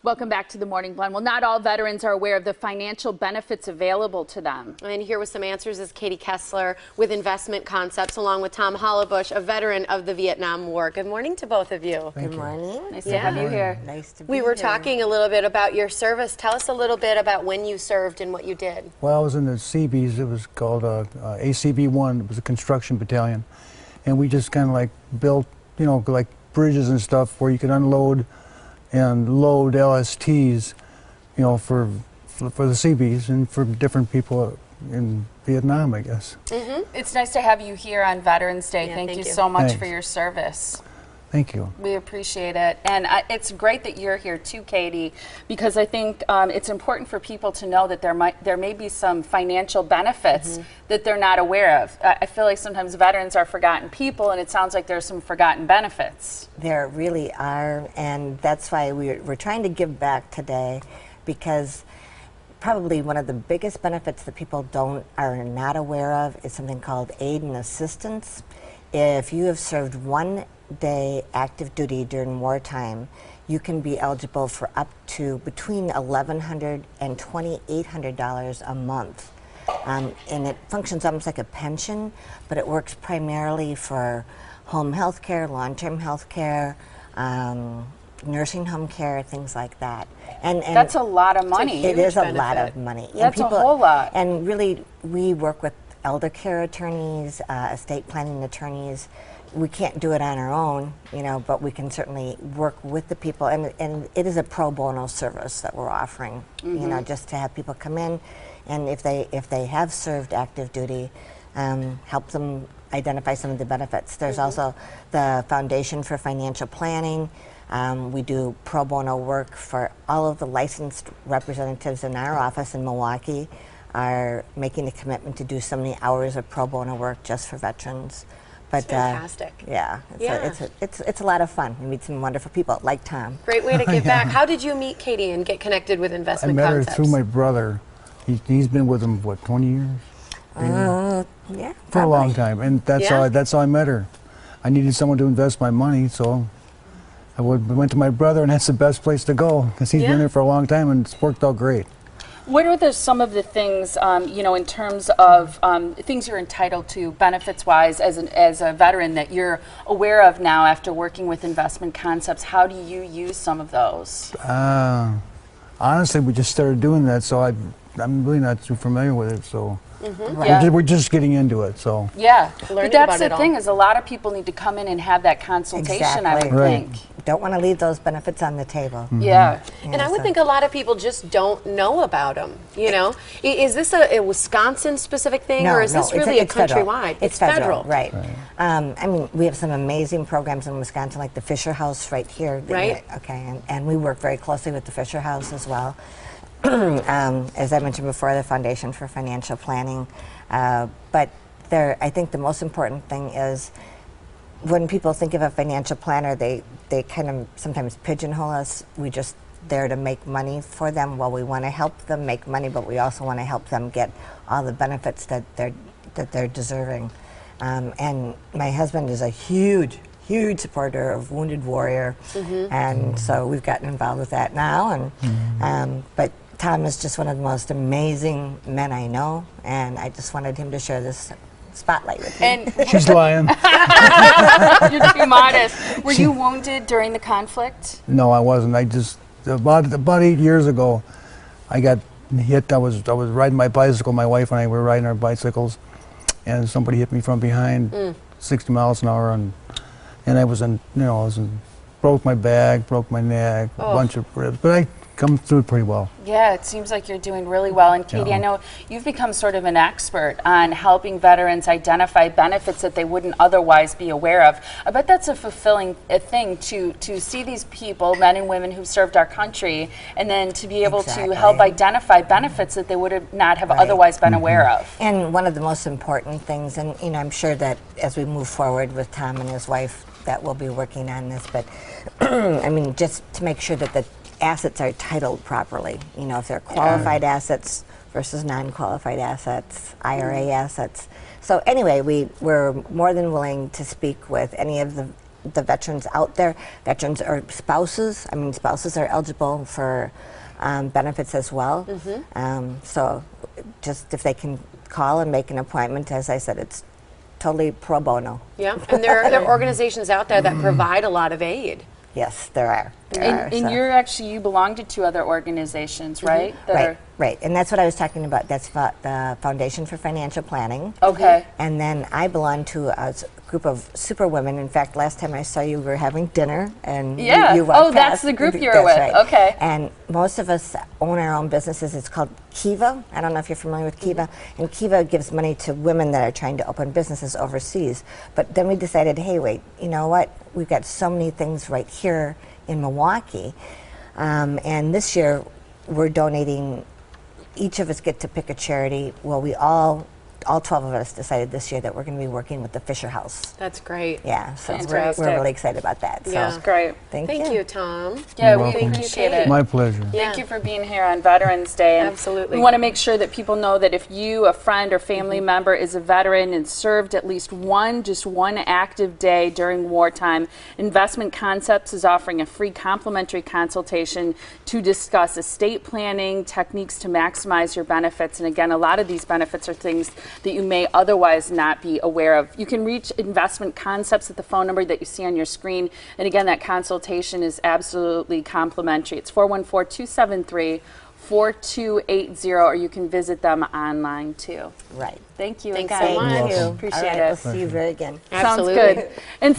Welcome back to the Morning Blend. Well, not all veterans are aware of the financial benefits available to them. And here with some answers is Katie Kessler with Investment Concepts, along with Tom Hollabush, a veteran of the Vietnam War. Good morning to both of you. Good morning. Nice to have you here. Nice to be We here. were talking a little bit about your service. Tell us a little bit about when you served and what you did. Well, I was in the Seabees. It was called ACB-1. It was a construction battalion. And we just kind of like built, you know, like bridges and stuff where you could unload and load LSTs, you know, for the Seabees and for different people in Vietnam, I guess. It's nice to have you here on Veterans Day. Yeah, thank you you so much Thanks. for your service. Thank you. We appreciate it. And it's great that you're here too, Katie, because I think it's important for people to know that there may be some financial benefits that they're not aware of. I feel like sometimes veterans are forgotten people, and it sounds like there's some forgotten benefits. There really are, and that's why we're trying to give back today, because probably one of the biggest benefits that people are not aware of is something called aid and assistance. If you have served 1 day active duty during wartime, you can be eligible for up to between $1,100 and $2,800 a month. And it functions almost like a pension, but it works primarily for home health care, long-term health care, nursing home care, things like that. And That's a lot of money. it is a benefit. lot of money. That's a whole lot. And really, we work with elder care attorneys, estate planning attorneys. We can't do it on our own, you know, but we can certainly work with the people. And it is a pro bono service that we're offering, you know, just to have people come in, and if they have served active duty, help them identify some of the benefits. There's also the Foundation for Financial Planning. We do pro bono work for all of the licensed representatives in our office in Milwaukee are making a commitment to do so many hours of pro bono work just for veterans. But Fantastic. yeah, it's a lot of fun. We meet some wonderful people like Tom. Great way to give back. How did you meet Katie and get connected with I Investment met her Concepts? through my brother. He's been with him, what, 20 years? Yeah, For a long time. And that's how I met her. I needed someone to invest my money, so I went to my brother, and that's the best place to go, because he's been there for a long time, and it's worked out great. What are some of the things, you know, in terms of things you're entitled to benefits-wise as a veteran that you're aware of now after working with Investment Concepts? How do you use some of those? Honestly, we just started doing that, so I'm really not too familiar with it, so we're just getting into it. So Yeah, Learning but that's about the it all. thing is a lot of people need to come in and have that consultation, I would Exactly. Right. think. Don't want to leave those benefits on the table. Yeah. And I would think a lot of people just don't know about them, you know? Is this a Wisconsin-specific thing, or is this really a federal. countrywide? It's federal, Right. I mean, we have some amazing programs in Wisconsin, like the Fisher House right here. Right. Okay, and we work very closely with the Fisher House as well. As I mentioned before, the Foundation for Financial Planning. But I think the most important thing is when people think of a financial planner, they kind of sometimes pigeonhole us. We just there to make money for them. Well, we want to help them make money, but we also want to help them get all the benefits that they're deserving. And my husband is a huge supporter of Wounded Warrior, and so we've gotten involved with that now. And but Tom is just one of the most amazing men I know, and I just wanted him to share this spotlight with you. And she's lying. you're too modest. Were you wounded during the conflict? No, I wasn't. I just about 8 years ago, I got hit. I was riding my bicycle. My wife and I were riding our bicycles, and somebody hit me from behind, 60 miles an hour, and I was broke my back, broke my neck, a bunch of ribs, but I come through it pretty well. Yeah, it seems like you're doing really well. And Katie, Yeah. I know you've become sort of an expert on helping veterans identify benefits that they wouldn't otherwise be aware of. I bet that's a fulfilling thing to see these people, men and women who've served our country, and then to be able to help identify benefits that they would not have otherwise been aware of. And one of the most important things, and you know, I'm sure that as we move forward with Tom and his wife, that we'll be working on this, but I mean, just to make sure that the assets are titled properly. You know, if they're qualified assets versus non-qualified assets, IRA assets. So anyway, we're more than willing to speak with any of the the veterans out there, veterans or spouses. I mean, spouses are eligible for benefits as well. So just if they can call and make an appointment, as I said, it's totally pro bono. Yeah, and there are organizations out there that provide a lot of aid. Yes, there are. And you belong to 2 other organizations, right? Right, and that's what I was talking about. That's the Foundation for Financial Planning. Okay. And then I belong to a group of super women. In fact, last time I saw you, we were having dinner, and Yeah. you walked that's past. the group you're That's with. right. Okay. And most of us own our own businesses. It's called Kiva. I don't know if you're familiar with Kiva. And Kiva gives money to women that are trying to open businesses overseas. But then we decided, hey, wait, you know what? We've got so many things right here in Milwaukee. And this year, we're donating. Each of us get to pick a charity. Well, we all 12 of us decided this year that we're going to be working with the Fisher House. That's great. Yeah, so Fantastic. we're really excited about that. So Yeah. That's great. thank Thank you. you, Tom. Yeah, You're we welcome. appreciate it. My pleasure. Thank you for being here on Veterans Day. And Absolutely. We want to make sure that people know that if you, a friend or family member, is a veteran and served at least just one active day during wartime, Investment Concepts is offering a free complimentary consultation to discuss estate planning, techniques to maximize your benefits. And again, a lot of these benefits are things that you may otherwise not be aware of. You can reach Investment Concepts at the phone number that you see on your screen. And again, that consultation is absolutely complimentary. It's 414-273-4280, or you can visit them online too. Right. Thank you Thanks again. so much. Thank you. Appreciate All right, it. We'll see you very again. Sounds Absolutely. good. And